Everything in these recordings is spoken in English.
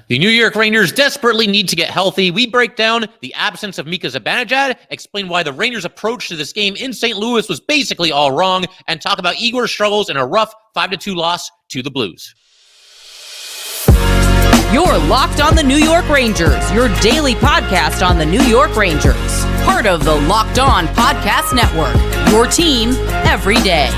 The New York Rangers desperately need to get healthy. We break down the absence of Mika Zibanejad, explain why the Rangers' approach to this game in St. Louis was basically all wrong, and talk about Igor's struggles in a rough 5-2 loss to the Blues. You're Locked on the New York Rangers, your daily podcast on the New York Rangers. Part of the Locked On Podcast Network, your team every day.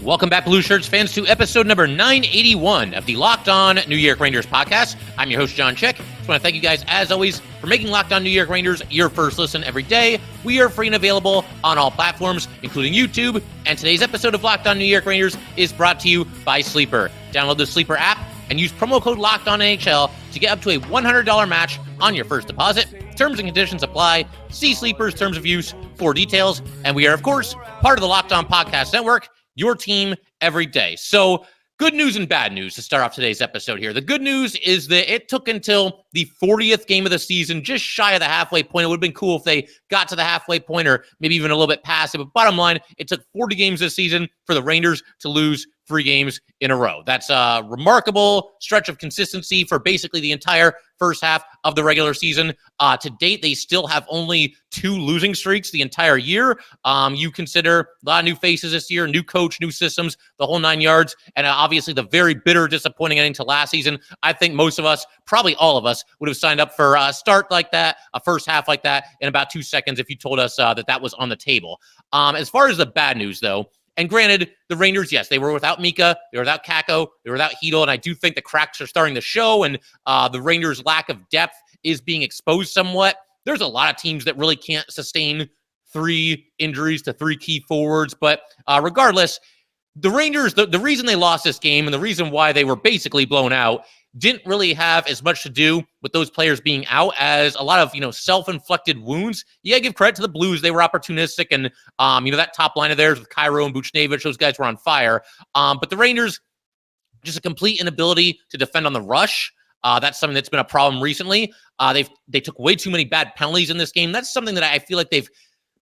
Welcome back, Blue Shirts fans, to episode number 981 of the Locked On New York Rangers podcast. I'm your host, John Chick. Just want to thank you guys, as always, for making Locked On New York Rangers your first listen every day. We are free and available on all platforms, including YouTube. And today's episode of Locked On New York Rangers is brought to you by Sleeper. Download the Sleeper app and use promo code LOCKEDONNHL to get up to a $100 match on your first deposit. Terms and conditions apply. See Sleeper's terms of use for details. And we are, of course, part of the Locked On Podcast Network, your team every day. So good news and bad news to start off today's episode here. The good news is that it took until the 40th game of the season, just shy of the halfway point. It would have been cool if they got to the halfway point or maybe even a little bit past it. But bottom line, it took 40 games this season for the Rangers to lose 3 games in a row. That's a remarkable stretch of consistency for basically the entire first half of the regular season. To date, they still have only 2 losing streaks the entire year. You consider a lot of new faces this year, new coach, new systems, the whole 9 yards, and obviously the very bitter, disappointing ending to last season. I think most of us, probably all of us, would have signed up for a start like that, a first half like that, in about 2 seconds if you told us that was on the table. As far as the bad news, though, and granted, the Rangers, yes, they were without Mika, they were without Kakko, they were without Chytil, and I do think the cracks are starting to show, and the Rangers' lack of depth is being exposed somewhat. There's a lot of teams that really can't sustain 3 injuries to 3 key forwards, but regardless, the Rangers, the reason they lost this game and the reason why they were basically blown out didn't really have as much to do with those players being out as a lot of, self-inflicted wounds. You gotta give credit to the Blues. They were opportunistic, and, that top line of theirs with Cairo and Buchnevich, those guys were on fire. But the Rangers, just a complete inability to defend on the rush. That's something that's been a problem recently. They took way too many bad penalties in this game. That's something that I feel like they've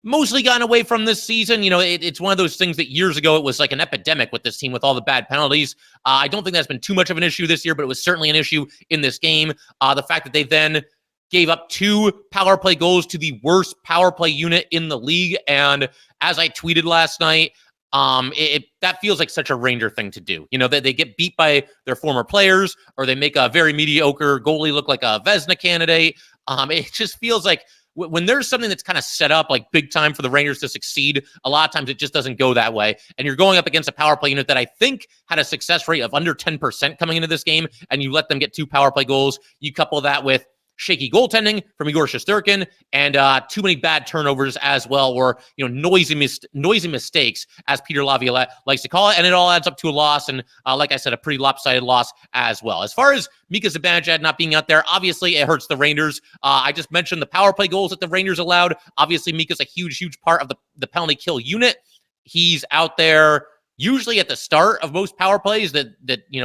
mostly gotten away from this season. It's one of those things that years ago it was like an epidemic with this team with all the bad penalties. I don't think that's been too much of an issue this year, but it was certainly an issue in this game. The fact that they then gave up 2 power play goals to the worst power play unit in the league. And as I tweeted last night, that feels like such a Ranger thing to do. That they get beat by their former players, or they make a very mediocre goalie look like a Vezina candidate. It just feels like when there's something that's kind of set up like big time for the Rangers to succeed, a lot of times it just doesn't go that way. And you're going up against a power play unit that I think had a success rate of under 10% coming into this game, and you let them get 2 power play goals. You couple that with shaky goaltending from Igor Shesterkin and too many bad turnovers as well, or noisy mistakes, as Peter Laviolette likes to call it, and it all adds up to a loss. And like I said, a pretty lopsided loss as well. As far as Mika Zibanejad not being out there, obviously it hurts the Rangers. I just mentioned the power play goals that the Rangers allowed. Obviously, Mika's a huge part of the penalty kill unit. He's out there usually at the start of most power plays that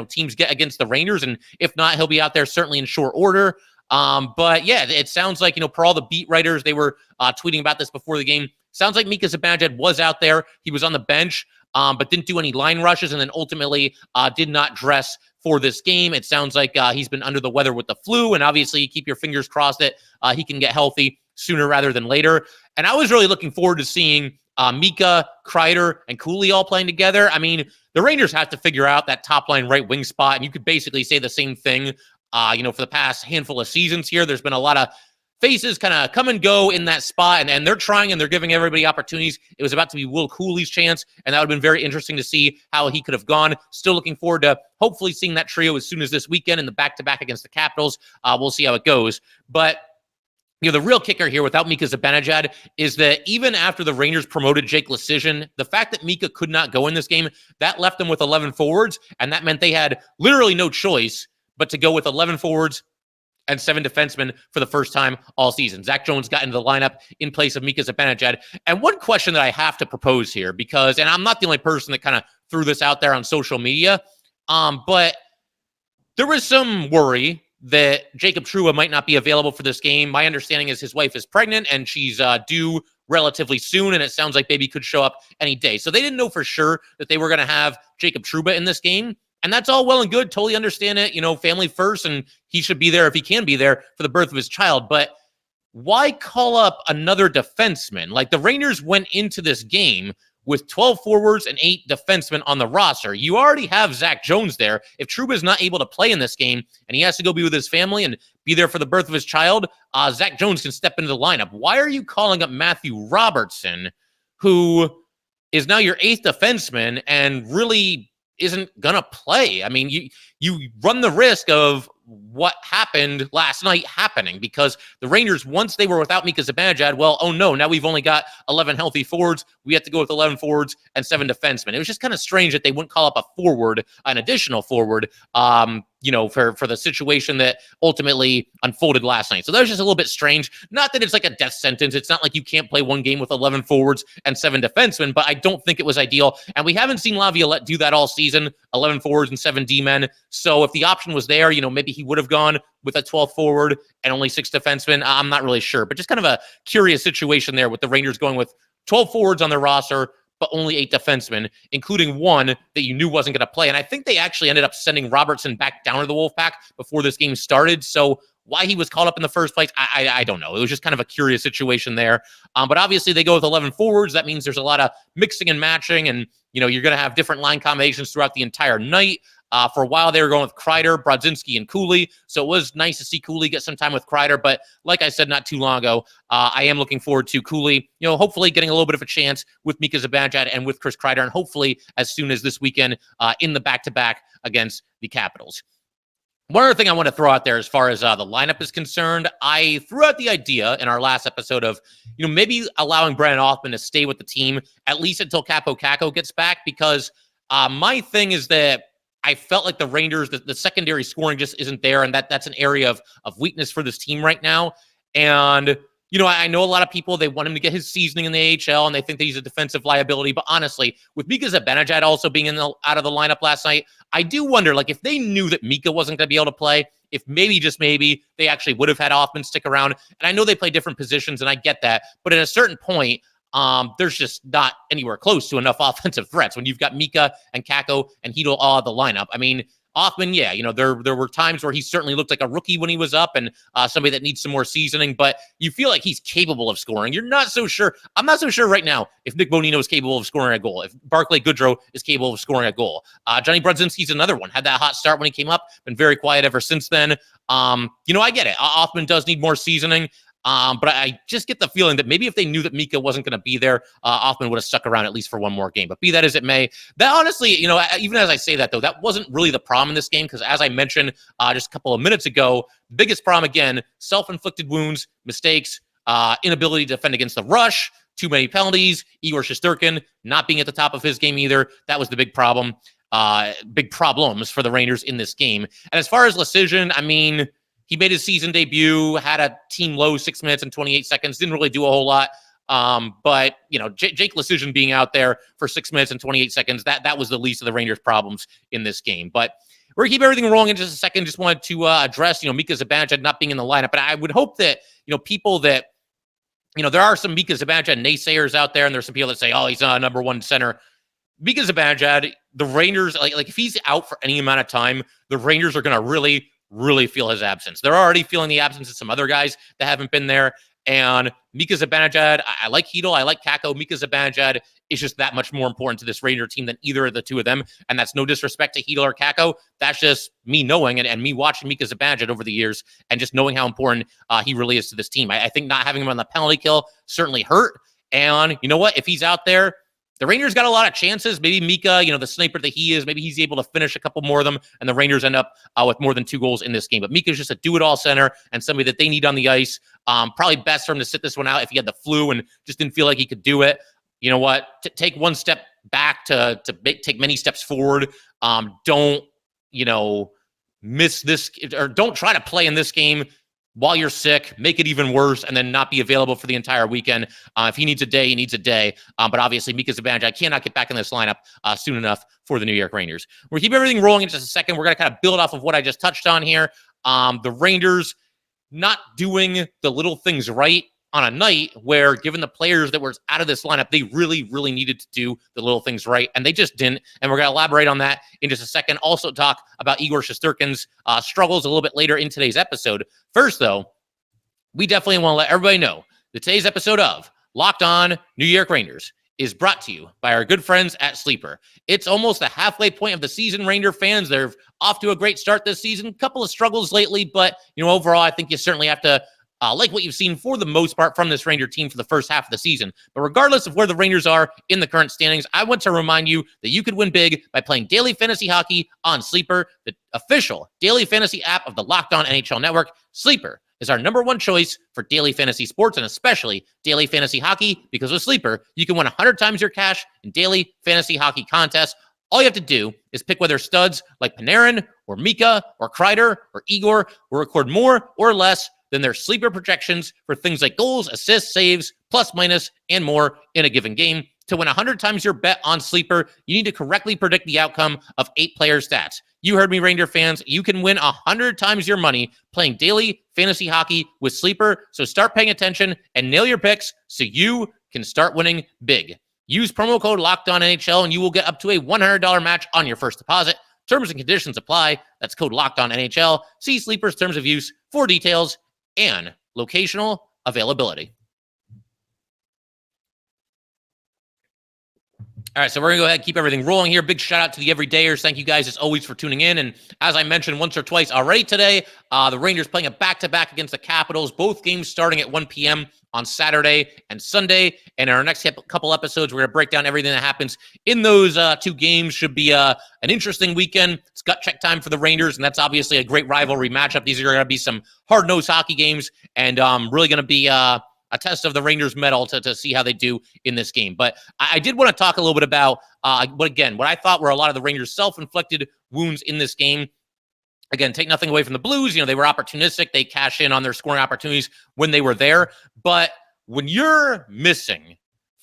teams get against the Rangers, and if not, he'll be out there certainly in short order. But yeah, it sounds like, per all the beat writers, they were tweeting about this before the game. Sounds like Mika Zibanejad was out there. He was on the bench, but didn't do any line rushes, and then ultimately did not dress for this game. It sounds like he's been under the weather with the flu, and obviously keep your fingers crossed that he can get healthy sooner rather than later. And I was really looking forward to seeing Mika, Kreider, and Cooley all playing together. I mean, the Rangers have to figure out that top line right wing spot, and you could basically say the same thing for the past handful of seasons here. There's been a lot of faces kind of come and go in that spot, and they're trying and they're giving everybody opportunities. It was about to be Will Cooley's chance, and that would have been very interesting to see how he could have gone. Still looking forward to hopefully seeing that trio as soon as this weekend in the back-to-back against the Capitals. We'll see how it goes. But the real kicker here without Mika Zibanejad is that even after the Rangers promoted Jake Leschyshyn, the fact that Mika could not go in this game, that left them with 11 forwards, and that meant they had literally no choice but to go with 11 forwards and 7 defensemen for the first time all season. Zach Jones got into the lineup in place of Mika Zibanejad. And one question that I have to propose here, and I'm not the only person that kind of threw this out there on social media, But there was some worry that Jacob Trouba might not be available for this game. My understanding is his wife is pregnant and she's due relatively soon, and it sounds like baby could show up any day. So they didn't know for sure that they were going to have Jacob Trouba in this game. And that's all well and good. Totally understand it. Family first, and he should be there if he can be there for the birth of his child. But why call up another defenseman? Like, the Rangers went into this game with 12 forwards and 8 defensemen on the roster. You already have Zach Jones there. If Trouba is not able to play in this game and he has to go be with his family and be there for the birth of his child, Zach Jones can step into the lineup. Why are you calling up Matthew Robertson, who is now your 8th defenseman and really isn't going to play? I mean, you run the risk of what happened last night happening, because the Rangers, once they were without Mika Zibanejad, well, oh no, now we've only got 11 healthy forwards. We have to go with 11 forwards and 7 defensemen. It was just kind of strange that they wouldn't call up a forward, an additional forward, for the situation that ultimately unfolded last night. So that was just a little bit strange. Not that it's like a death sentence. It's not like you can't play one game with 11 forwards and 7 defensemen, but I don't think it was ideal. And we haven't seen Laviolette do that all season, 11 forwards and 7 D-men. So if the option was there, maybe he would have gone with a 12th forward and only 6 defensemen. I'm not really sure, but just kind of a curious situation there with the Rangers going with 12 forwards on their roster, but only 8 defensemen, including one that you knew wasn't going to play. And I think they actually ended up sending Robertson back down to the Wolfpack before this game started. So why he was called up in the first place, I don't know. It was just kind of a curious situation there. But obviously they go with 11 forwards. That means there's a lot of mixing and matching, and you're going to have different line combinations throughout the entire night. For a while, they were going with Kreider, Brodzinski, and Cooley. So it was nice to see Cooley get some time with Kreider. But like I said not too long ago, I am looking forward to Cooley, hopefully getting a little bit of a chance with Mika Zibanejad and with Chris Kreider, and hopefully as soon as this weekend in the back-to-back against the Capitals. One other thing I want to throw out there as far as the lineup is concerned, I threw out the idea in our last episode of, maybe allowing Brennan Othmann to stay with the team at least until Kakko gets back, because my thing is that I felt like the Rangers, the secondary scoring just isn't there, and that's an area of weakness for this team right now. And, I know a lot of people, they want him to get his seasoning in the AHL, and they think that he's a defensive liability. But honestly, with Mika Zibanejad also being out of the lineup last night, I do wonder, like, if they knew that Mika wasn't going to be able to play, if maybe, just maybe, they actually would have had Othmann stick around. And I know they play different positions, and I get that. But at a certain point, there's just not anywhere close to enough offensive threats when you've got Mika and Kakko and Chytil all the lineup. I mean, Othmann, yeah, there were times where he certainly looked like a rookie when he was up, and somebody that needs some more seasoning, but you feel like he's capable of scoring. You're not so sure. I'm not so sure right now if Nick Bonino is capable of scoring a goal, if Barclay Goodrow is capable of scoring a goal. Johnny Brodzinski's another one. Had that hot start when he came up, been very quiet ever since then. I get it. Othmann does need more seasoning. But I just get the feeling that maybe if they knew that Mika wasn't going to be there, Othmann would have stuck around at least for one more game. But be that as it may, that honestly, even as I say that, though, that wasn't really the problem in this game, because as I mentioned just a couple of minutes ago, the biggest problem, again, self-inflicted wounds, mistakes, inability to defend against the rush, too many penalties, Igor Shesterkin not being at the top of his game either. That was the big problem, big problems for the Rangers in this game. And as far as Lecision, I mean, he made his season debut, had a team low 6 minutes and 28 seconds, didn't really do a whole lot. But, Jake Lecision being out there for 6 minutes and 28 seconds, that was the least of the Rangers' problems in this game. But we're going to keep everything rolling in just a second. Just wanted to address, Mika Zibanejad not being in the lineup. But I would hope that, people that, there are some Mika Zibanejad naysayers out there, and there's some people that say, oh, he's not a number one center. Mika Zibanejad, the Rangers, like if he's out for any amount of time, the Rangers are going to really feel his absence. They're already feeling the absence of some other guys that haven't been there. And Mika Zibanejad, I like Chytil, I like Kakko. Mika Zibanejad is just that much more important to this Ranger team than either of the two of them. And that's no disrespect to Chytil or Kakko. That's just me knowing and me watching Mika Zibanejad over the years and just knowing how important he really is to this team. I think not having him on the penalty kill certainly hurt. And you know what? If he's out there, the Rangers got a lot of chances. Maybe Mika, the sniper that he is, maybe he's able to finish a couple more of them, and the Rangers end up with more than 2 goals in this game. But Mika's just a do-it-all center and somebody that they need on the ice. Probably best for him to sit this one out if he had the flu and just didn't feel like he could do it. You know what? Take one step back to take many steps forward. Don't, miss this, or don't try to play in this game while you're sick, make it even worse, and then not be available for the entire weekend. If he needs a day, he needs a day. But obviously, Mika Zibanejad cannot get back in this lineup soon enough for the New York Rangers. We'll keep everything rolling in just a second. We're going to kind of build off of what I just touched on here. The Rangers not doing the little things right on a night where, given the players that were out of this lineup, they really, really needed to do the little things right, and they just didn't. And we're going to elaborate on that in just a second. Also talk about Igor Shesterkin's struggles a little bit later in today's episode. First, though, we definitely want to let everybody know that today's episode of Locked On New York Rangers is brought to you by our good friends at Sleeper. It's almost the halfway point of the season, Ranger fans. They're off to a great start this season. A couple of struggles lately, but overall, I think you certainly have to like what you've seen for the most part from this Ranger team for the first half of the season. But regardless of where the Rangers are in the current standings, I want to remind you that you could win big by playing daily fantasy hockey on Sleeper, the official daily fantasy app of the Locked On NHL Network. Sleeper is our number one choice for daily fantasy sports, and especially daily fantasy hockey, because with Sleeper, you can win 100 times your cash in daily fantasy hockey contests. All you have to do is pick whether studs like Panarin or Mika or Kreider or Igor will record more or less than their sleeper projections for things like goals, assists, saves, plus, minus, and more in a given game. To win 100 times your bet on Sleeper, you need to correctly predict the outcome of 8 player stats. You heard me, Ranger fans. You can win 100 times your money playing daily fantasy hockey with Sleeper. So start paying attention and nail your picks so you can start winning big. Use promo code LOCKEDONNHL and you will get up to a $100 match on your first deposit. Terms and conditions apply. That's code LOCKEDONNHL. See Sleeper's terms of use for details and locational availability. All right, so we're going to go ahead and keep everything rolling here. Big shout out to the everydayers. Thank you guys, as always, for tuning in. And as I mentioned once or twice already today, the Rangers playing a back-to-back against the Capitals, both games starting at 1 p.m. on Saturday and Sunday. And in our next couple episodes, we're going to break down everything that happens in those 2 games. Should be an interesting weekend. It's gut check time for the Rangers, and that's obviously a great rivalry matchup. These are going to be some hard-nosed hockey games, and really going to be a test of the Rangers' mettle to see how they do in this game. But I did want to talk a little bit about, what I thought were a lot of the Rangers' self-inflicted wounds in this game. Again, take nothing away from the Blues. They were opportunistic. They cash in on their scoring opportunities when they were there. But when you're missing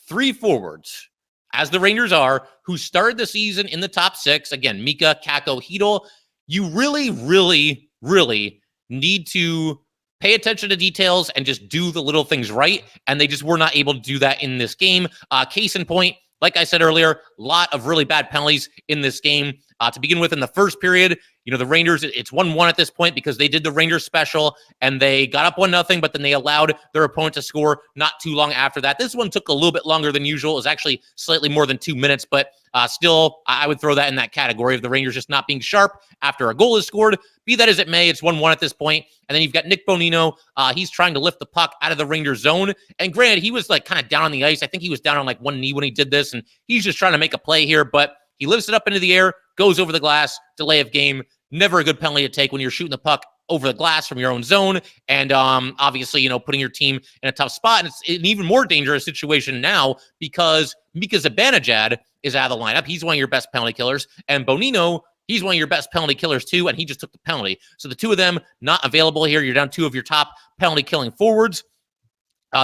3 forwards, as the Rangers are, who started the season in the top 6, again, Mika, Kakko, Chytil, you really, really, really need to pay attention to details and just do the little things right. And they just were not able to do that in this game. Case in point, like I said earlier, a lot of really bad penalties in this game. To begin with, in the first period, the Rangers, it's 1-1 at this point because they did the Rangers special and they got up 1-0, but then they allowed their opponent to score not too long after that. This one took a little bit longer than usual. It was actually slightly more than 2 minutes, but still, I would throw that in that category of the Rangers just not being sharp after a goal is scored. Be that as it may, it's 1-1 at this point. And then you've got Nick Bonino. He's trying to lift the puck out of the Rangers zone. And granted, he was kind of down on the ice. I think he was down on one knee when he did this, and he's just trying to make a play here, but he lifts it up into the air, goes over the glass, delay of game. Never a good penalty to take when you're shooting the puck over the glass from your own zone. And obviously, putting your team in a tough spot. And it's an even more dangerous situation now because Mika Zibanejad is out of the lineup. He's one of your best penalty killers. And Bonino, he's one of your best penalty killers too, and he just took the penalty. So the 2 of them not available here. You're down 2 of your top penalty killing forwards.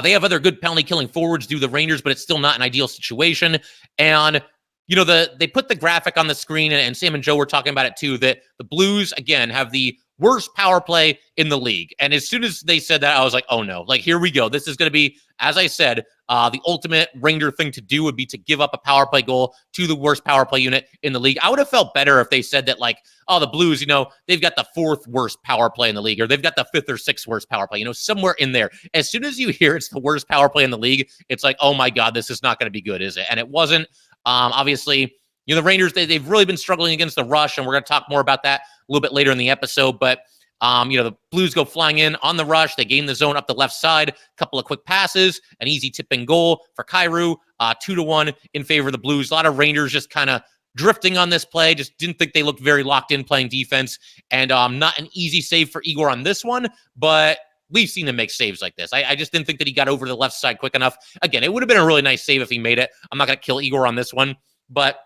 They have other good penalty killing forwards, do the Rangers, but it's still not an ideal situation. And they put the graphic on the screen, and Sam and Joe were talking about it too, that the Blues, again, have the worst power play in the league. And as soon as they said that, I was like, oh no, here we go. This is going to be, as I said, the ultimate Ranger thing to do would be to give up a power play goal to the worst power play unit in the league. I would have felt better if they said that, the Blues, they've got the 4th worst power play in the league, or they've got the 5th or 6th worst power play, somewhere in there. As soon as you hear it's the worst power play in the league, it's like, oh my God, this is not going to be good, is it? And it wasn't. Obviously, the Rangers, they've really been struggling against the rush, and we're going to talk more about that a little bit later in the episode. But, the Blues go flying in on the rush. They gain the zone up the left side, a couple of quick passes, an easy tip-in goal for Kairu, 2-1 in favor of the Blues. A lot of Rangers just kind of drifting on this play, just didn't think they looked very locked in playing defense. And not an easy save for Igor on this one, but we've seen him make saves like this. I just didn't think that he got over the left side quick enough. Again, it would have been a really nice save if he made it. I'm not going to kill Igor on this one, but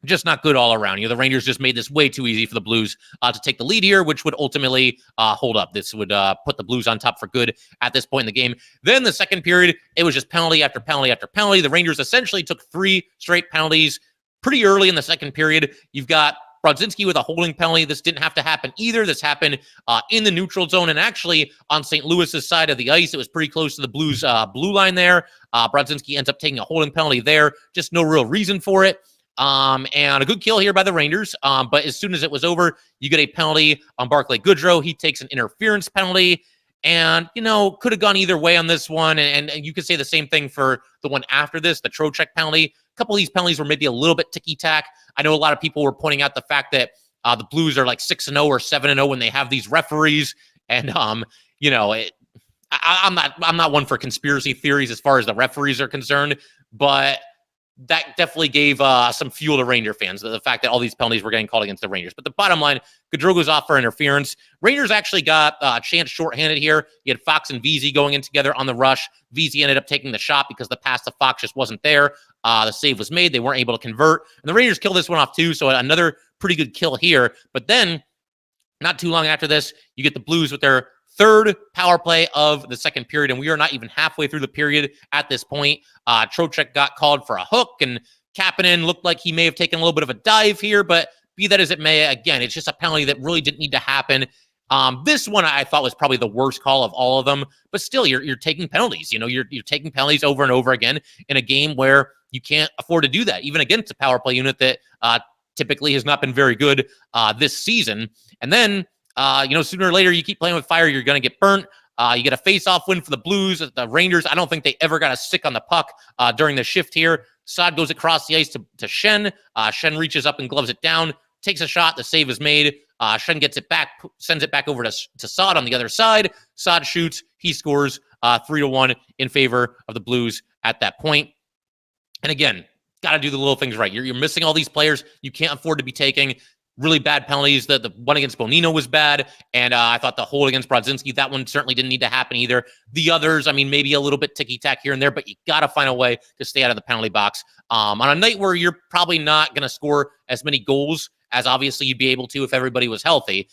just not good all around. The Rangers just made this way too easy for the Blues to take the lead here, which would ultimately hold up. This would put the Blues on top for good at this point in the game. Then the second period, it was just penalty after penalty after penalty. The Rangers essentially took 3 straight penalties pretty early in the second period. You've got Brodzinski with a holding penalty. This didn't have to happen either. This happened in the neutral zone and actually on St. Louis's side of the ice. It was pretty close to the Blues blue line there. Brodzinski ends up taking a holding penalty there. Just no real reason for it. And a good kill here by the Rangers. But as soon as it was over, you get a penalty on Barclay Goodrow. He takes an interference penalty. And, could have gone either way on this one. And you could say the same thing for the one after this, the Trocheck penalty. A couple of these penalties were maybe a little bit ticky-tack. I know a lot of people were pointing out the fact that the Blues are like 6-0 or 7-0 when they have these referees. And, I'm not one for conspiracy theories as far as the referees are concerned, but that definitely gave some fuel to Ranger fans, the fact that all these penalties were getting called against the Rangers. But the bottom line, Gaudreau goes off for interference. Rangers actually got a chance shorthanded here. You had Fox and Vesey going in together on the rush. Vesey ended up taking the shot because the pass to Fox just wasn't there. The save was made. They weren't able to convert. And the Rangers killed this one off too, so another pretty good kill here. But then, not too long after this, you get the Blues with their third power play of the second period, and we are not even halfway through the period at this point. Trocheck got called for a hook, and Kapanen looked like he may have taken a little bit of a dive here, but be that as it may, again, it's just a penalty that really didn't need to happen. This one I thought was probably the worst call of all of them, but still, you're taking penalties. You're taking penalties over and over again in a game where you can't afford to do that, even against a power play unit that typically has not been very good this season. And then sooner or later, you keep playing with fire, you're going to get burnt. You get a face-off win for the Blues. The Rangers, I don't think they ever got a stick on the puck during the shift here. Saad goes across the ice to Schenn. Schenn reaches up and gloves it down, takes a shot. The save is made. Schenn gets it back, sends it back over to Saad on the other side. Saad shoots. He scores 3-1 in favor of the Blues at that point. And again, got to do the little things right. You're missing all these players. You can't afford to be taking really bad penalties. The one against Bonino was bad, and I thought the hold against Brodzinski, that one certainly didn't need to happen either. The others, maybe a little bit ticky-tack here and there, but you got to find a way to stay out of the penalty box. On a night where you're probably not going to score as many goals as obviously you'd be able to if everybody was healthy.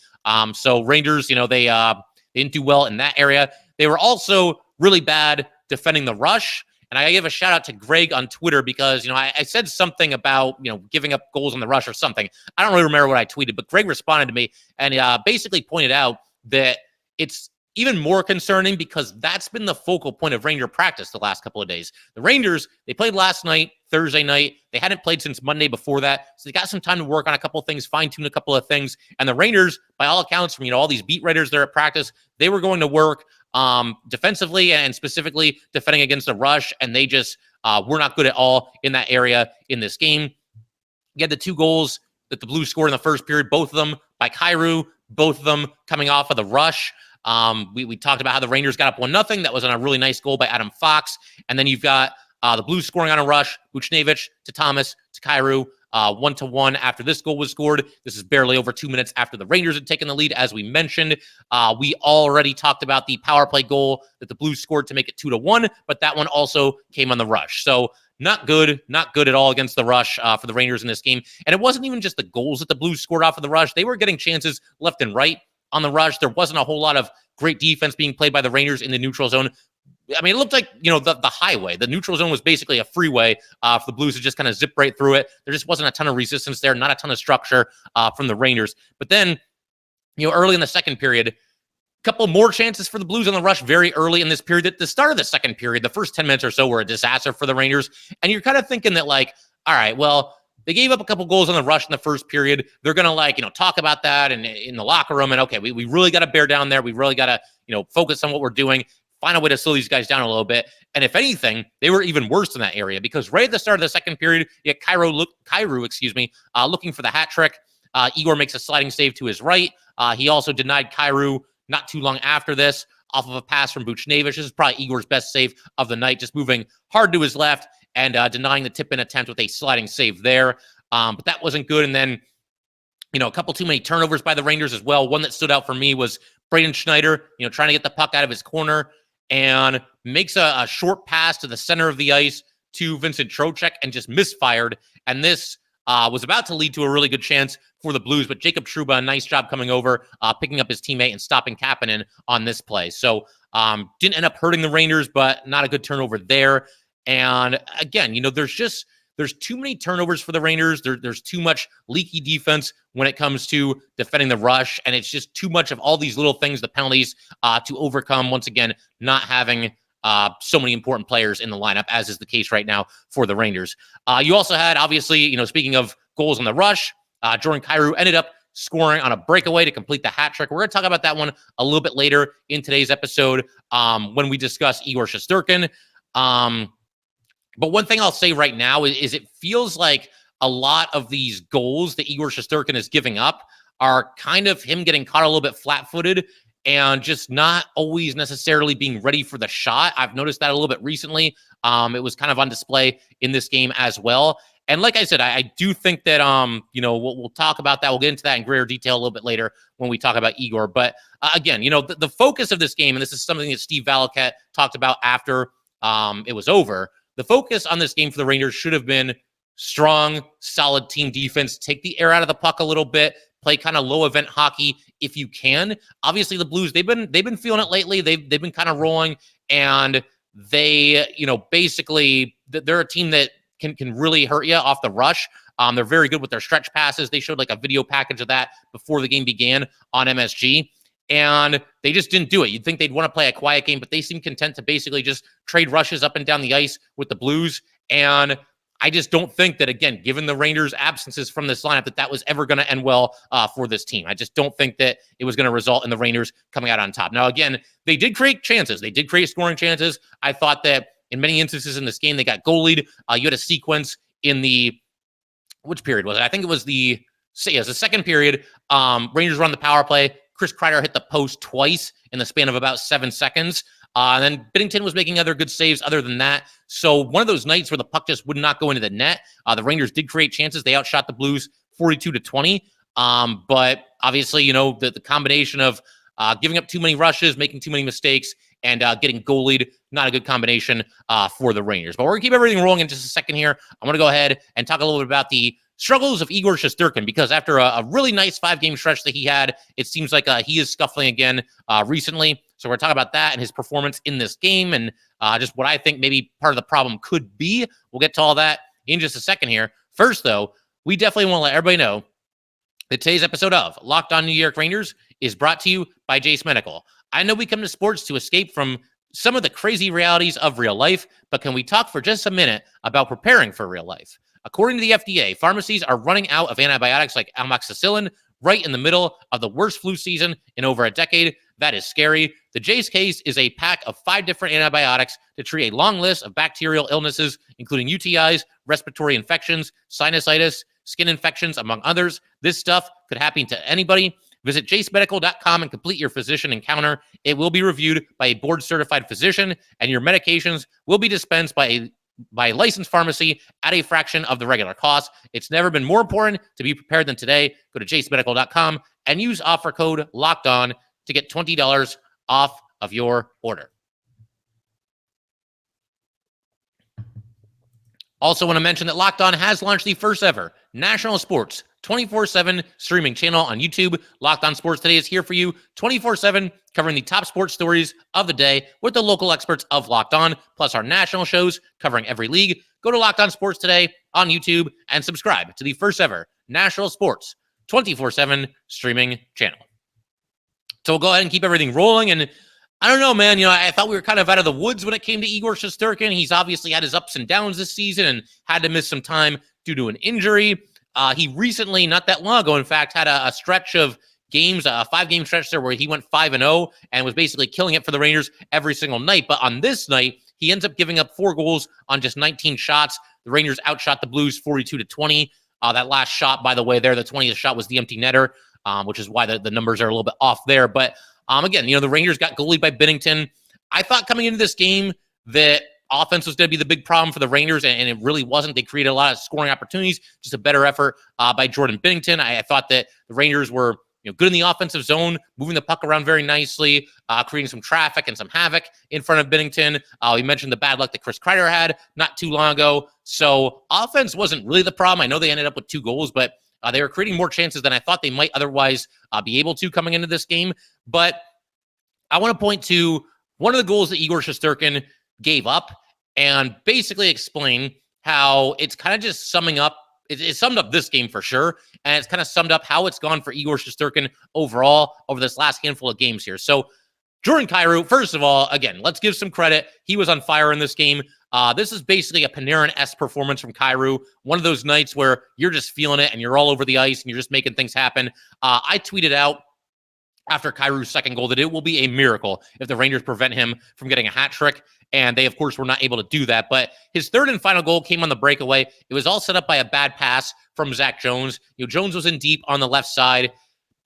So Rangers, they didn't do well in that area. They were also really bad defending the rush. And I give a shout out to Greg on Twitter because, I said something about, giving up goals on the rush or something. I don't really remember what I tweeted, but Greg responded to me and basically pointed out that it's even more concerning because that's been the focal point of Ranger practice the last couple of days. The Rangers, they played last night, Thursday night. They hadn't played since Monday before that. So they got some time to work on a couple of things, fine-tune a couple of things. And the Rangers, by all accounts, from, all these beat writers there at practice, they were going to work defensively and specifically defending against the rush, and they just were not good at all in that area in this game. You had the 2 goals that the Blues scored in the first period, both of them by Kyrou, both of them coming off of the rush. We talked about how the Rangers got up 1-0. That was on a really nice goal by Adam Fox. And then you've got the Blues scoring on a rush, Buchnevich to Thomas to Kyrou, 1-1 after this goal was scored. This is barely over 2 minutes after the Rangers had taken the lead, as we mentioned. We already talked about the power play goal that the Blues scored to make it 2-1, but that one also came on the rush. So not good at all against the rush for the Rangers in this game. And it wasn't even just the goals that the Blues scored off of the rush. They were getting chances left and right on the rush. There wasn't a whole lot of great defense being played by the Rangers in the neutral zone. It looked like, the highway. The neutral zone was basically a freeway for the Blues to just kind of zip right through it. There just wasn't a ton of resistance there, not a ton of structure from the Rangers. But then, early in the second period, a couple more chances for the Blues on the rush very early in this period. At the start of the second period, the first 10 minutes or so were a disaster for the Rangers. And you're kind of thinking that, all right, well, they gave up a couple goals on the rush in the first period. They're going to talk about that in the locker room. And okay, we really got to bear down there. We really got to, focus on what we're doing, find a way to slow these guys down a little bit. And if anything, they were even worse in that area because right at the start of the second period, you had Kyrou, looking for the hat trick. Igor makes a sliding save to his right. He also denied Kyrou not too long after this off of a pass from Buchnevich. This is probably Igor's best save of the night, just moving hard to his left and denying the tip-in attempt with a sliding save there. But that wasn't good. And then, a couple too many turnovers by the Rangers as well. One that stood out for me was Braden Schneider, trying to get the puck out of his corner and makes a short pass to the center of the ice to Vincent Trocheck and just misfired. And this was about to lead to a really good chance for the Blues, but Jacob Trouba, a nice job coming over, picking up his teammate and stopping Kapanen on this play. So didn't end up hurting the Rangers, but not a good turnover there. And again, there's too many turnovers for the Rangers. There's too much leaky defense when it comes to defending the rush, and it's just too much of all these little things, the penalties, to overcome, once again, not having so many important players in the lineup, as is the case right now for the Rangers. You also had, obviously, speaking of goals on the rush, Jordan Kyrou ended up scoring on a breakaway to complete the hat trick. We're going to talk about that one a little bit later in today's episode when we discuss Igor Shesterkin. But one thing I'll say right now is it feels like a lot of these goals that Igor Shesterkin is giving up are kind of him getting caught a little bit flat-footed and just not always necessarily being ready for the shot. I've noticed that a little bit recently. It was kind of on display in this game as well. And like I said, I do think that, we'll talk about that. We'll get into that in greater detail a little bit later when we talk about Igor. But again, the focus of this game, and this is something that Steve Valiquette talked about after it was over, the focus on this game for the Rangers should have been strong, solid team defense, take the air out of the puck a little bit, play kind of low event hockey if you can. Obviously, the Blues, they've been feeling it lately. They've been kind of rolling, and they, basically they're a team that can really hurt you off the rush. They're very good with their stretch passes. They showed like a video package of that before the game began on MSG. And they just didn't do it. You'd think they'd want to play a quiet game, but they seem content to basically just trade rushes up and down the ice with the Blues. And I just don't think that, again, given the Rangers' absences from this lineup, that was ever going to end well for this team. I just don't think that it was going to result in the Rangers coming out on top. Now, again, they did create chances. They did create scoring chances. I thought that in many instances in this game, they got goalied. You had a sequence in which period was it? I think it was the second period. Rangers run the power play. Chris Kreider hit the post twice in the span of about 7 seconds. And then Binnington was making other good saves other than that. So one of those nights where the puck just would not go into the net. The Rangers did create chances. They outshot the Blues 42-20. But obviously, the combination of giving up too many rushes, making too many mistakes, and getting goalied, not a good combination for the Rangers. But we're going to keep everything rolling in just a second here. I'm going to go ahead and talk a little bit about the struggles of Igor Shesterkin, because after a really nice 5-game stretch that he had, it seems like he is scuffling again recently. So we're talking about that and his performance in this game and just what I think maybe part of the problem could be. We'll get to all that in just a second here. First, though, we definitely want to let everybody know that today's episode of Locked On New York Rangers is brought to you by Jase Medical. I know we come to sports to escape from some of the crazy realities of real life, but can we talk for just a minute about preparing for real life? According to the FDA, pharmacies are running out of antibiotics like amoxicillin right in the middle of the worst flu season in over a decade. That is scary. The Jase case is a pack of 5 different antibiotics to treat a long list of bacterial illnesses, including UTIs, respiratory infections, sinusitis, skin infections, among others. This stuff could happen to anybody. Visit jasemedical.com and complete your physician encounter. It will be reviewed by a board-certified physician, and your medications will be dispensed by a licensed pharmacy at a fraction of the regular cost. It's never been more important to be prepared than today. Go to jasemedical.com and use offer code LOCKEDON to get $20 off of your order. Also want to mention that Locked On has launched the first ever national sports 24/7 streaming channel on YouTube. Locked On Sports Today is here for you 24/7, covering the top sports stories of the day with the local experts of Locked On, plus our national shows covering every league. Go to Locked On Sports Today on YouTube and subscribe to the first ever national sports 24/7 streaming channel. So we'll go ahead and keep everything rolling. And I don't know, man. I thought we were kind of out of the woods when it came to Igor Shesterkin. He's obviously had his ups and downs this season and had to miss some time due to an injury. He recently, not that long ago, in fact, had a stretch of games, a 5-game stretch there where he went 5-0 and was basically killing it for the Rangers every single night. But on this night, he ends up giving up 4 goals on just 19 shots. The Rangers outshot the Blues 42-20. That last shot, by the way, the 20th shot was the empty netter, which is why the numbers are a little bit off there. But again, the Rangers got goalied by Binnington. I thought coming into this game that offense was going to be the big problem for the Rangers, and it really wasn't. They created a lot of scoring opportunities, just a better effort by Jordan Binnington. I thought that the Rangers were good in the offensive zone, moving the puck around very nicely, creating some traffic and some havoc in front of Binnington. We mentioned the bad luck that Chris Kreider had not too long ago. So offense wasn't really the problem. I know they ended up with 2 goals, but they were creating more chances than I thought they might otherwise be able to coming into this game. But I want to point to one of the goals that Igor Shesterkin gave up and basically explain how it's kind of just summing up. It summed up this game for sure, and it's kind of summed up how it's gone for Igor Shesterkin overall over this last handful of games here. So Jordan Kyrou, first of all, again, let's give some credit. He was on fire in this game. This is basically a Panarin-esque performance from Kyrou. One of those nights where you're just feeling it and you're all over the ice and you're just making things happen. I tweeted out after Kyrou's second goal that it will be a miracle if the Rangers prevent him from getting a hat trick. And they, of course, were not able to do that. But his third and final goal came on the breakaway. It was all set up by a bad pass from Zach Jones. Jones was in deep on the left side.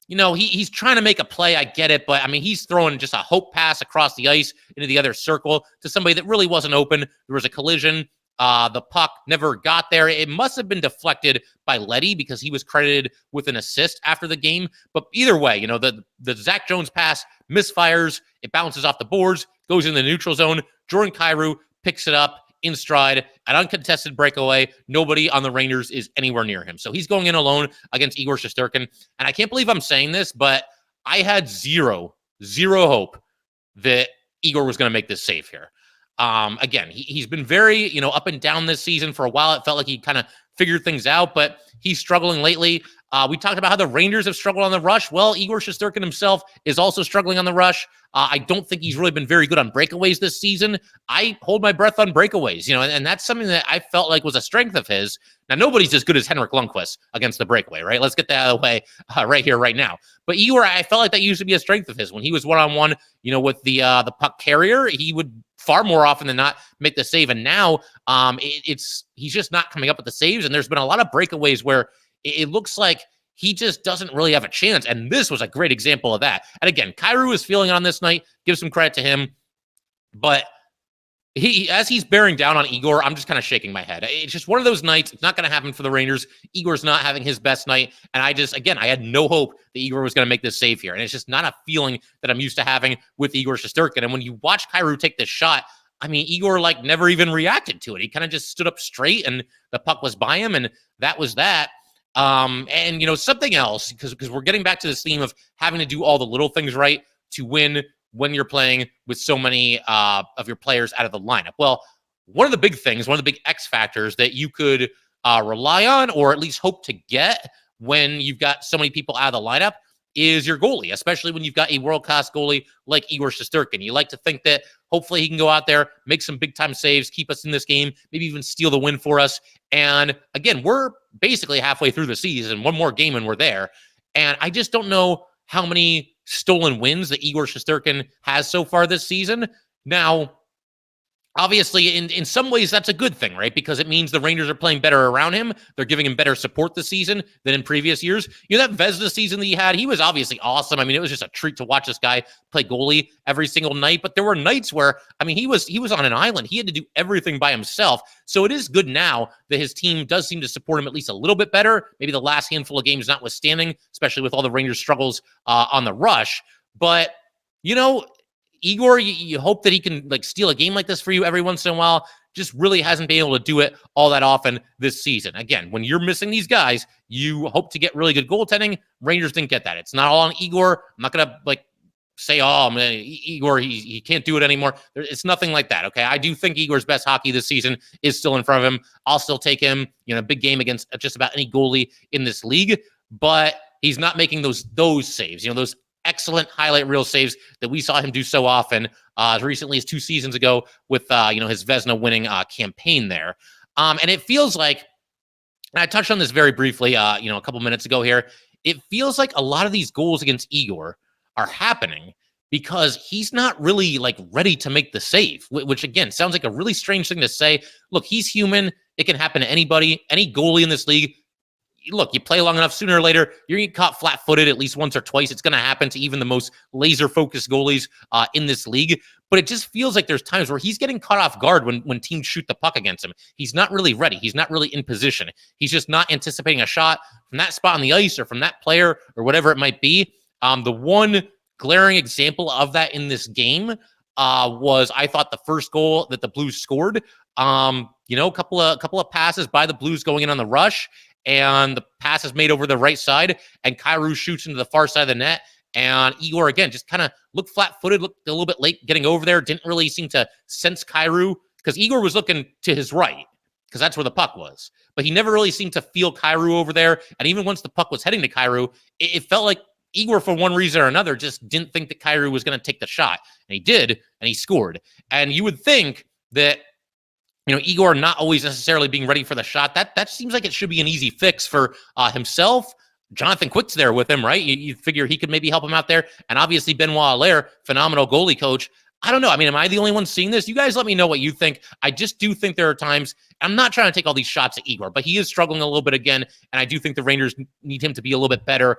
He's trying to make a play. I get it. But, he's throwing just a hope pass across the ice into the other circle to somebody that really wasn't open. There was a collision. The puck never got there. It must have been deflected by Leddy because he was credited with an assist after the game. But either way, the Zach Jones pass misfires. It bounces off the boards, goes in the neutral zone. Jordan Kyrou picks it up in stride, an uncontested breakaway. Nobody on the Rangers is anywhere near him. So he's going in alone against Igor Shesterkin. And I can't believe I'm saying this, but I had zero hope that Igor was going to make this save here. Again, he's been very, up and down this season. For a while, it felt like he kind of figured things out, but he's struggling lately. We talked about how the Rangers have struggled on the rush. Well, Igor Shesterkin himself is also struggling on the rush. I don't think he's really been very good on breakaways this season. I hold my breath on breakaways, and that's something that I felt like was a strength of his. Now, nobody's as good as Henrik Lundqvist against the breakaway, right? Let's get that out of the way right here, right now. But Igor, I felt like that used to be a strength of his. When he was one-on-one, with the puck carrier, he would far more often than not make the save. And now he's just not coming up with the saves. And there's been a lot of breakaways where it looks like he just doesn't really have a chance. And this was a great example of that. And again, Kyrou is feeling on this night. Give some credit to him. But as he's bearing down on Igor, I'm just kind of shaking my head. It's just one of those nights. It's not going to happen for the Rangers. Igor's not having his best night. And I had no hope that Igor was going to make this save here. And it's just not a feeling that I'm used to having with Igor Shesterkin. And when you watch Kyrou take this shot, Igor never even reacted to it. He kind of just stood up straight and the puck was by him. And that was that. And something else, because we're getting back to this theme of having to do all the little things right to win when you're playing with so many of your players out of the lineup. Well, one of the big things, one of the big X factors that you could rely on or at least hope to get when you've got so many people out of the lineup is your goalie, especially when you've got a world-class goalie like Igor Shesterkin. You like to think that hopefully he can go out there, make some big-time saves, keep us in this game, maybe even steal the win for us. And again, we're basically halfway through the season, one more game and we're there. And I just don't know how many stolen wins that Igor Shesterkin has so far this season. Now, obviously, in some ways, that's a good thing, right? Because it means the Rangers are playing better around him. They're giving him better support this season than in previous years. That Vezina season that he had, he was obviously awesome. It was just a treat to watch this guy play goalie every single night. But there were nights where, he was on an island. He had to do everything by himself. So it is good now that his team does seem to support him at least a little bit better. Maybe the last handful of games notwithstanding, especially with all the Rangers' struggles on the rush. But, Igor, you hope that he can steal a game like this for you every once in a while. Just really hasn't been able to do it all that often this season. Again, when you're missing these guys, you hope to get really good goaltending. Rangers didn't get that. It's not all on Igor. I'm not going to say, Igor, he can't do it anymore. It's nothing like that, okay? I do think Igor's best hockey this season is still in front of him. I'll still take him, a big game against just about any goalie in this league, but he's not making those saves, those excellent highlight reel saves that we saw him do so often as recently as 2 seasons ago with his Vezina winning campaign there. And it feels like, and I touched on this very briefly a couple minutes ago here, it feels like a lot of these goals against Igor are happening because he's not really ready to make the save, which again sounds like a really strange thing to say. Look, he's human. It can happen to anybody, any goalie in this league. look, you play long enough, sooner or later, you're going to get caught flat-footed at least once or twice. It's going to happen to even the most laser-focused goalies in this league. But it just feels like there's times where he's getting caught off guard when teams shoot the puck against him. He's not really ready. He's not really in position. He's just not anticipating a shot from that spot on the ice or from that player or whatever it might be. The one glaring example of that in this game was, I thought, the first goal that the Blues scored. A couple of passes by the Blues going in on the rush, and the pass is made over the right side, and Kyrou shoots into the far side of the net. And Igor, again, just kind of looked flat-footed, looked a little bit late getting over there, didn't really seem to sense Kyrou, because Igor was looking to his right, because that's where the puck was. But he never really seemed to feel Kyrou over there. And even once the puck was heading to Kyrou, it felt like Igor, for one reason or another, just didn't think that Kyrou was going to take the shot. And he did, and he scored. And you would think that, Igor not always necessarily being ready for the shot, that seems like it should be an easy fix for himself. Jonathan Quick's there with him, right? You figure he could maybe help him out there. And obviously Benoit Allaire, phenomenal goalie coach. I don't know. I mean, am I the only one seeing this? You guys let me know what you think. I just do think there are times, I'm not trying to take all these shots at Igor, but he is struggling a little bit again. And I do think the Rangers need him to be a little bit better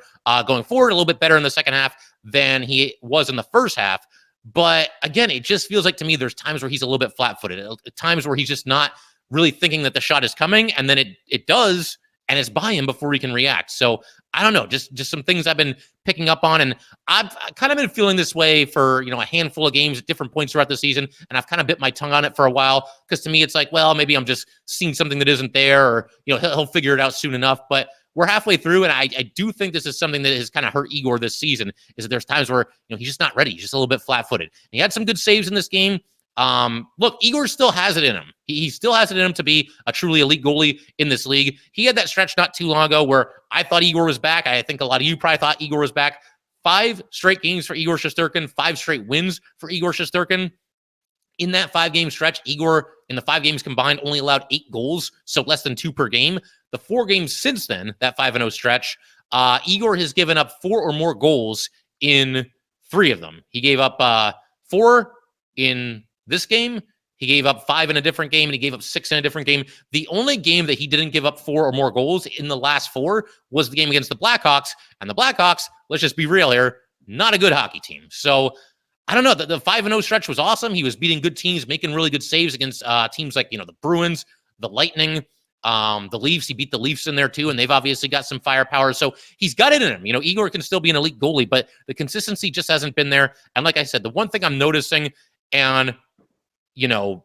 going forward, a little bit better in the second half than he was in the first half. But again, it just feels like to me there's times where he's a little bit flat-footed, times where he's just not really thinking that the shot is coming, and then it does, and it's by him before he can react. So I don't know, just some things I've been picking up on, and I've kind of been feeling this way for a handful of games at different points throughout the season, and I've kind of bit my tongue on it for a while, because to me it's like, well, maybe I'm just seeing something that isn't there, or he'll figure it out soon enough. But we're halfway through, and I do think this is something that has kind of hurt Igor this season, is that there's times where he's just not ready. He's just a little bit flat-footed. And he had some good saves in this game. Look, Igor still has it in him. He still has it in him to be a truly elite goalie in this league. He had that stretch not too long ago where I thought Igor was back. I think a lot of you probably thought Igor was back. 5 straight games for Igor Shesterkin, 5 straight wins for Igor Shesterkin. In that 5-game stretch, Igor, in the 5 games combined, only allowed 8 goals, so less than 2 per game. The 4 games since then, that 5-0 stretch, Igor has given up 4 or more goals in 3 of them. He gave up 4 in this game. He gave up 5 in a different game, and he gave up 6 in a different game. The only game that he didn't give up 4 or more goals in the last 4 was the game against the Blackhawks. And the Blackhawks, let's just be real here, not a good hockey team. So I don't know. The 5-0 stretch was awesome. He was beating good teams, making really good saves against teams like, the Bruins, the Lightning, the Leafs. He beat the Leafs in there too, and they've obviously got some firepower. So he's got it in him. Igor can still be an elite goalie, but the consistency just hasn't been there. And like I said, the one thing I'm noticing, and the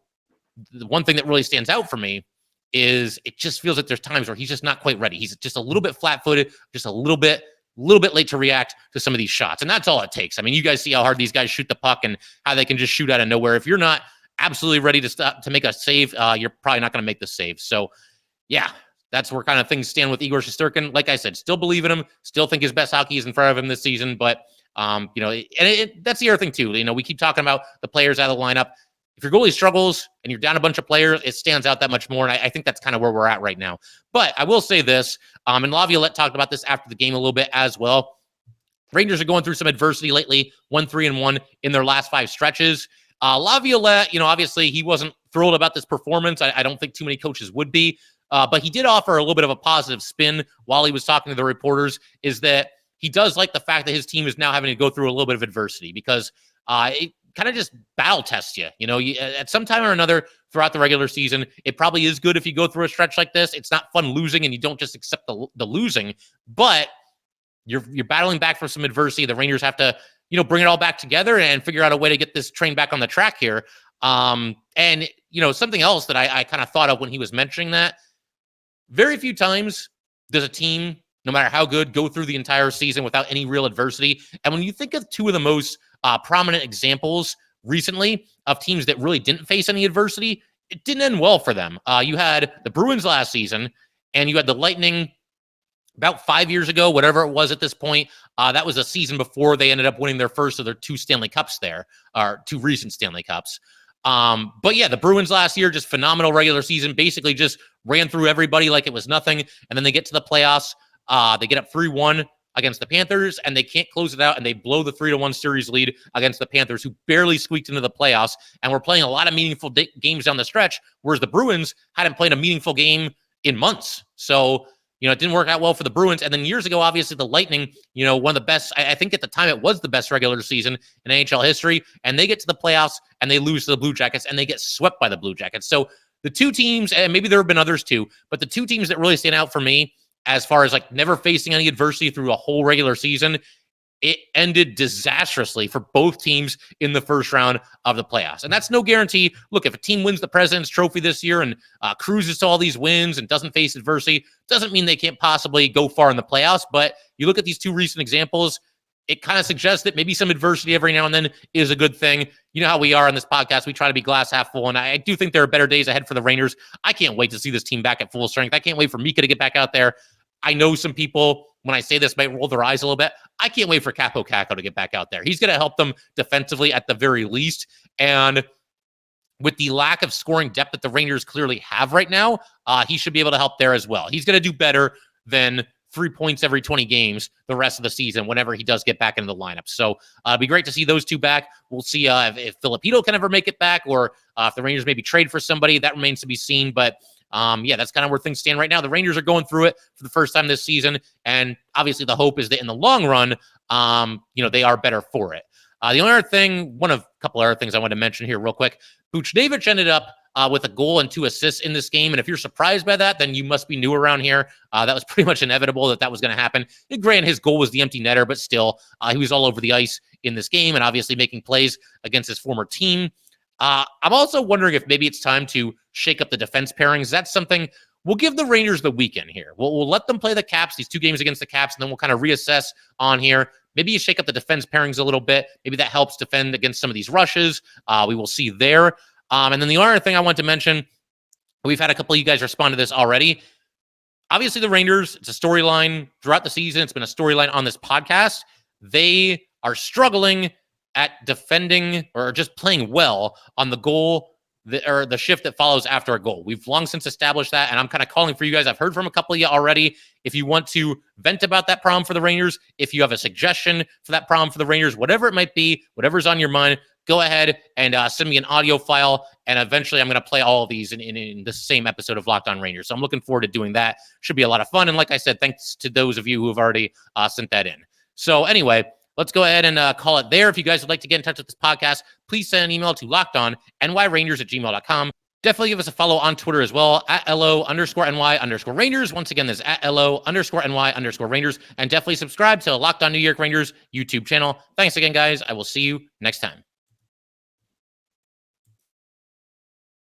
one thing that really stands out for me is it just feels like there's times where he's just not quite ready. He's just a little bit flat-footed, just a little bit late to react to some of these shots. And that's all it takes. I mean, you guys see how hard these guys shoot the puck and how they can just shoot out of nowhere. If you're not absolutely ready to make a save, you're probably not going to make the save. So yeah, that's where kind of things stand with Igor Shesterkin. Like I said, still believe in him, still think his best hockey is in front of him this season. But, that's the other thing too. We keep talking about the players out of the lineup. If your goalie struggles and you're down a bunch of players, it stands out that much more. And I think that's kind of where we're at right now. But I will say this, and Laviolette talked about this after the game a little bit as well. Rangers are going through some adversity lately, 1-3-1 in their last 5 stretches. Laviolette, obviously he wasn't thrilled about this performance. I don't think too many coaches would be. But he did offer a little bit of a positive spin while he was talking to the reporters, is that he does like the fact that his team is now having to go through a little bit of adversity, because it kind of just battle tests you. At some time or another throughout the regular season, it probably is good if you go through a stretch like this. It's not fun losing, and you don't just accept the losing, but you're battling back from some adversity. The Rangers have to, bring it all back together and figure out a way to get this train back on the track here. And something else that I kind of thought of when he was mentioning that, very few times does a team, no matter how good, go through the entire season without any real adversity. And when you think of 2 of the most prominent examples recently of teams that really didn't face any adversity, it didn't end well for them. You had the Bruins last season, and you had the Lightning about 5 years ago, whatever it was at this point. That was a season before they ended up winning their first of their 2 Stanley Cups there, or 2 recent Stanley Cups. But yeah, the Bruins last year, just phenomenal regular season, basically just ran through everybody like it was nothing. And then they get to the playoffs. They get up 3-1 against the Panthers, and they can't close it out, and they blow the 3-1 series lead against the Panthers, who barely squeaked into the playoffs and were playing a lot of meaningful games down the stretch, whereas the Bruins hadn't played a meaningful game in months. So it didn't work out well for the Bruins. And then years ago, obviously, the Lightning, one of the best, I think at the time it was the best regular season in NHL history. And they get to the playoffs and they lose to the Blue Jackets and they get swept by the Blue Jackets. So the two teams, and maybe there have been others too, but the two teams that really stand out for me as far as like never facing any adversity through a whole regular season, it ended disastrously for both teams in the first round of the playoffs. And that's no guarantee. Look, if a team wins the President's Trophy this year and cruises to all these wins and doesn't face adversity, doesn't mean they can't possibly go far in the playoffs. But you look at these two recent examples, it kind of suggests that maybe some adversity every now and then is a good thing. You know how we are on this podcast. We try to be glass half full, and I do think there are better days ahead for the Rangers. I can't wait to see this team back at full strength. I can't wait for Mika to get back out there. I know some people, when I say this, might roll their eyes a little bit. I can't wait for Kakko to get back out there. He's going to help them defensively at the very least. And with the lack of scoring depth that the Rangers clearly have right now, he should be able to help there as well. He's going to do better than 3 points every 20 games the rest of the season whenever he does get back into the lineup. So it'd be great to see those two back. We'll see if Filipino can ever make it back, or if the Rangers maybe trade for somebody. That remains to be seen. But that's kind of where things stand right now. The Rangers are going through it for the first time this season, and obviously the hope is that in the long run, they are better for it. The only other thing, one of a couple other things I want to mention here real quick, Buchnevich ended up with a goal and 2 assists in this game, and if you're surprised by that, then you must be new around here. That was pretty much inevitable that was going to happen. And granted, his goal was the empty netter, but still, he was all over the ice in this game and obviously making plays against his former team. I'm also wondering if maybe it's time to shake up the defense pairings. That's something we'll give the Rangers the weekend here. We'll let them play the Caps, these 2 games against the Caps, and then we'll kind of reassess on here. Maybe you shake up the defense pairings a little bit. Maybe that helps defend against some of these rushes. We will see there. And then the other thing I want to mention, we've had a couple of you guys respond to this already. Obviously, the Rangers, it's a storyline throughout the season. It's been a storyline on this podcast. They are struggling at defending or just playing well on the goal or the shift that follows after a goal. We've long since established that, and I'm kind of calling for you guys. I've heard from a couple of you already. If you want to vent about that problem for the Rangers, if you have a suggestion for that problem for the Rangers, whatever it might be, whatever's on your mind, go ahead and send me an audio file, and eventually I'm going to play all of these in the same episode of Locked On Rangers. So I'm looking forward to doing that. Should be a lot of fun, and like I said, thanks to those of you who have already sent that in. So anyway, let's go ahead and call it there. If you guys would like to get in touch with this podcast, please send an email to lockedonnyrangers@gmail.com. Definitely give us a follow on Twitter as well, @LO_NY_Rangers. Once again, there's @LO_NY_Rangers. And definitely subscribe to Locked On New York Rangers YouTube channel. Thanks again, guys. I will see you next time.